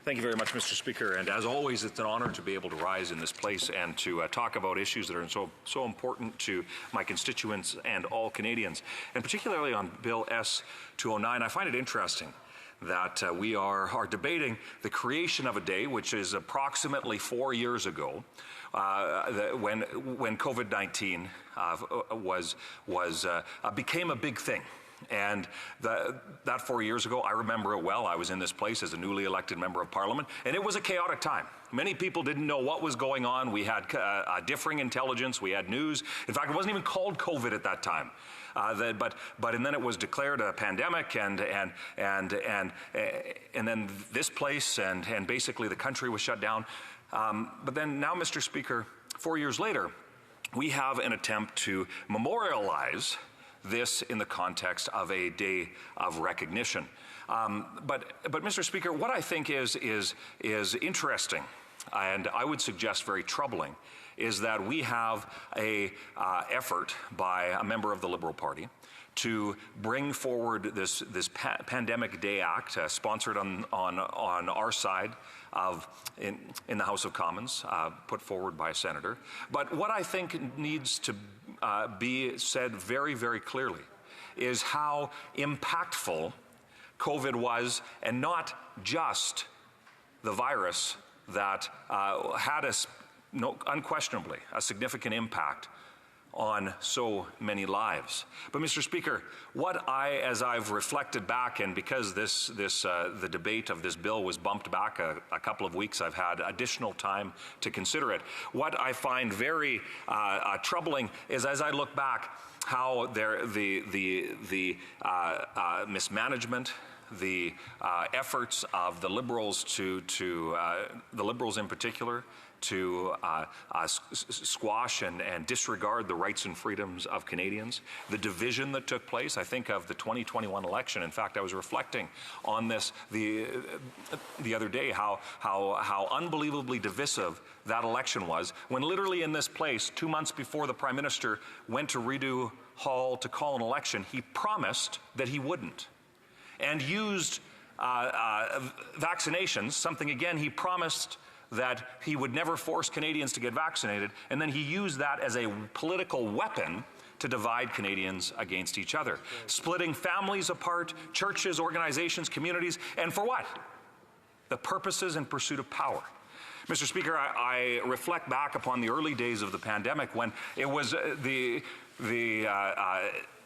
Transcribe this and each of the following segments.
Thank you very much, Mr. Speaker. And as always, it's an honor to be able to rise in this place and to talk about issues that are so important to my constituents and all Canadians. And particularly on Bill S-209, I find it interesting that we are debating the creation of a day, which is approximately 4 years ago, when COVID-19 became a big thing. And that 4 years ago, I remember it well. I was in this place as a newly elected member of Parliament, and it was a chaotic time. Many people didn't know what was going on. We had differing intelligence. We had news. In fact, it wasn't even called COVID at that time. And then it was declared a pandemic, and then this place and basically the country was shut down. But then now, Mr. Speaker, 4 years later, we have an attempt to memorialize this in the context of a day of recognition. But Mr. Speaker, what I think is interesting, and I would suggest very troubling, is that we have a effort by a member of the Liberal Party to bring forward this Pandemic Day Act, sponsored on our side in the House of Commons, put forward by a senator. But what I think needs to be said very, very clearly is how impactful COVID was, and not just the virus that had unquestionably a significant impact on so many lives. But Mr. Speaker, as I've reflected back, and because the debate of this bill was bumped back a couple of weeks, I've had additional time to consider it. What I find very troubling is, as I look back, how the mismanagement, the efforts of the Liberals the Liberals in particular, to squash and disregard the rights and freedoms of Canadians, the division that took place. I think of the 2021 election. In fact, I was reflecting on this the other day, how unbelievably divisive that election was, when literally in this place, 2 months before the Prime Minister went to Rideau Hall to call an election, he promised that he wouldn't, and used vaccinations, something again he promised that he would never force Canadians to get vaccinated, and then he used that as a political weapon to divide Canadians against each other, splitting families apart, churches, organizations, communities, and for what? The purposes and pursuit of power. Mr. Speaker, I reflect back upon the early days of the pandemic, when it was the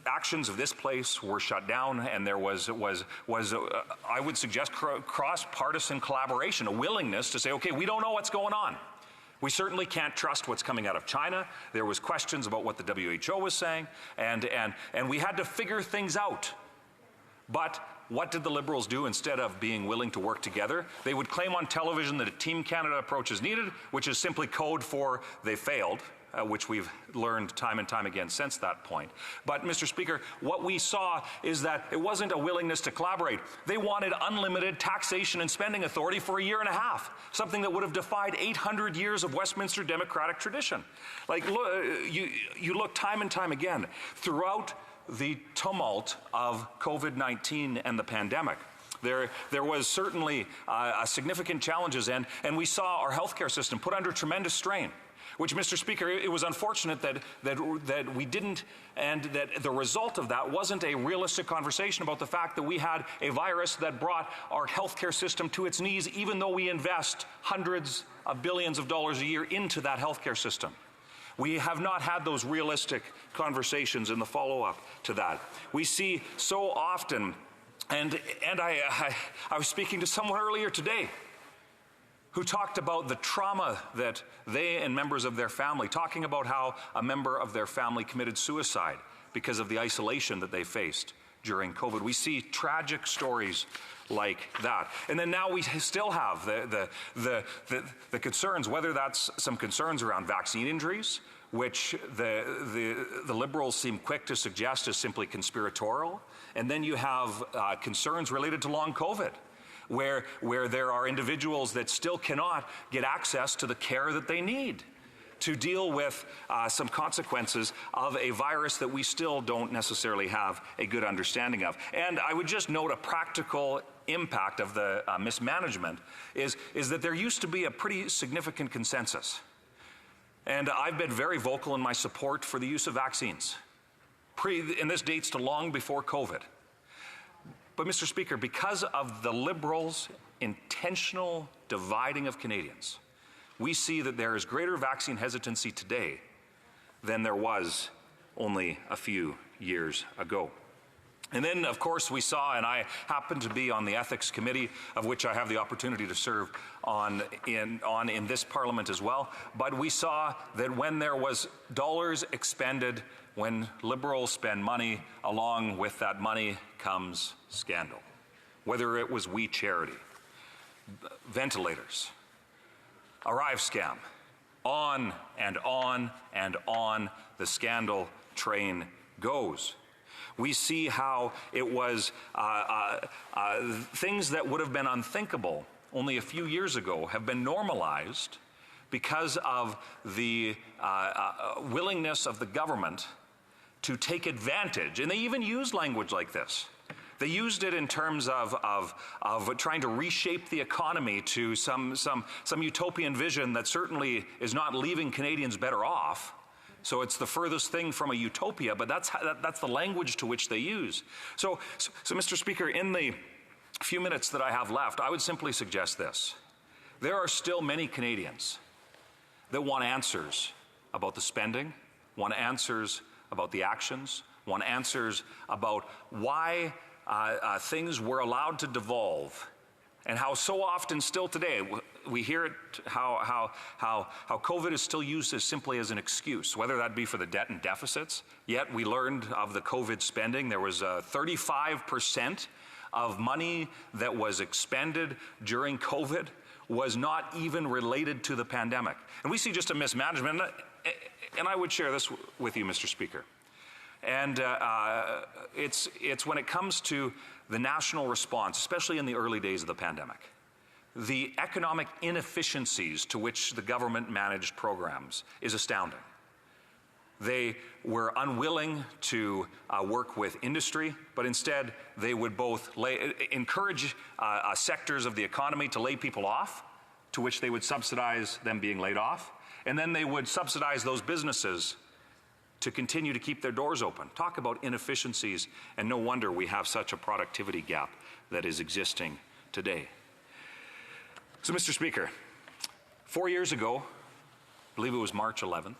actions of this place were shut down, and there was I would suggest cross-partisan collaboration, a willingness to say, okay, we don't know what's going on. We certainly can't trust what's coming out of China. There was questions about what the WHO was saying, and we had to figure things out. But what did the Liberals do instead of being willing to work together? They would claim on television that a Team Canada approach is needed, which is simply code for they failed. Which we've learned time and time again since that point. But Mr. Speaker, what we saw is that it wasn't a willingness to collaborate. They wanted unlimited taxation and spending authority for a year and a half, something that would have defied 800 years of Westminster democratic tradition. Like, you look time and time again throughout the tumult of COVID-19 and the pandemic. There was certainly significant challenges, and we saw our healthcare system put under tremendous strain. Which, Mr. Speaker, it was unfortunate that we didn't, and that the result of that wasn't a realistic conversation about the fact that we had a virus that brought our healthcare system to its knees, even though we invest hundreds of billions of dollars a year into that healthcare system. We have not had those realistic conversations in the follow-up to that. We see so often, and I was speaking to someone earlier today who talked about the trauma that they and members of their family, talking about how a member of their family committed suicide because of the isolation that they faced during COVID. We see tragic stories like that. And then now we still have the concerns, whether that's some concerns around vaccine injuries, which the Liberals seem quick to suggest is simply conspiratorial. And then you have concerns related to long COVID, where there are individuals that still cannot get access to the care that they need to deal with some consequences of a virus that we still don't necessarily have a good understanding of. And I would just note a practical impact of the mismanagement is that there used to be a pretty significant consensus. And I've been very vocal in my support for the use of vaccines. And this dates to long before COVID. But Mr. Speaker, because of the Liberals' intentional dividing of Canadians, we see that there is greater vaccine hesitancy today than there was only a few years ago. And then, of course, we saw, and I happen to be on the Ethics Committee, of which I have the opportunity to serve in this Parliament as well, but we saw that when there was dollars expended, when Liberals spend money, along with that money comes scandal. Whether it was We Charity, ventilators, Arrive scam, on and on and on the scandal train goes. We see how it was things that would have been unthinkable only a few years ago have been normalized because of the willingness of the government to take advantage. And they even use language like this. They used it in terms of trying to reshape the economy to some utopian vision that certainly is not leaving Canadians better off. So it's the furthest thing from a utopia, but that's the language to which they use. So Mr. Speaker, in the few minutes that I have left, I would simply suggest this. There are still many Canadians that want answers about the spending, want answers about the actions, want answers about why things were allowed to devolve, and how so often still today we hear it, how COVID is still used as simply as an excuse, whether that be for the debt and deficits. Yet we learned of the COVID spending, there was 35% of money that was expended during COVID was not even related to the pandemic. And we see just a mismanagement, and I would share this with you, Mr. Speaker. And it's when it comes to the national response, especially in the early days of the pandemic, the economic inefficiencies to which the government managed programs is astounding. They were unwilling to work with industry, but instead they would both encourage sectors of the economy to lay people off, to which they would subsidize them being laid off, and then they would subsidize those businesses to continue to keep their doors open. Talk about inefficiencies, and no wonder we have such a productivity gap that is existing today. So, Mr. Speaker, 4 years ago, I believe it was March 11th,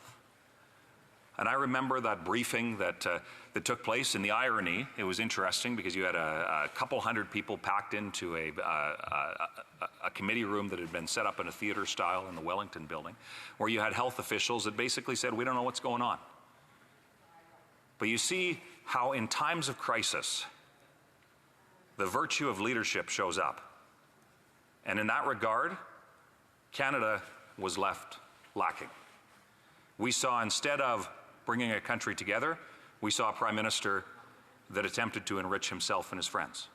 and I remember that briefing that took place, and the irony, it was interesting because you had a couple hundred people packed into a committee room that had been set up in a theater style in the Wellington building, where you had health officials that basically said, we don't know what's going on. But you see how in times of crisis, the virtue of leadership shows up. And in that regard, Canada was left lacking. We saw, instead of bringing a country together, we saw a Prime Minister that attempted to enrich himself and his friends.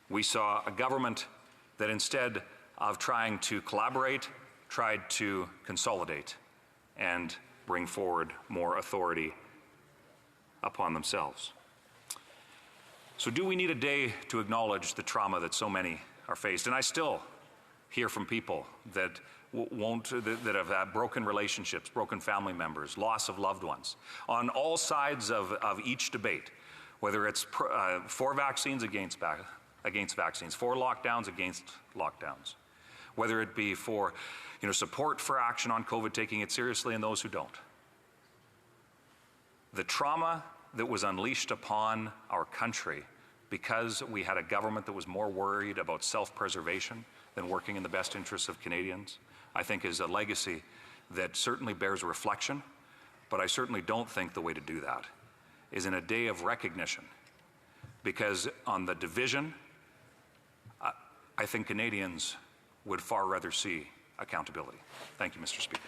We saw a government that, instead of trying to collaborate, tried to consolidate and bring forward more authority upon themselves. So do we need a day to acknowledge the trauma that so many are faced? And I still hear from people that that have had broken relationships, broken family members, loss of loved ones, on all sides of each debate, whether it's for vaccines, against vaccines, for lockdowns, against lockdowns, whether it be for support for action on COVID, taking it seriously, and those who don't. The trauma that was unleashed upon our country because we had a government that was more worried about self-preservation than working in the best interests of Canadians, I think is a legacy that certainly bears reflection, but I certainly don't think the way to do that is in a day of recognition, because on the division, I think Canadians would far rather see accountability. Thank you, Mr. Speaker.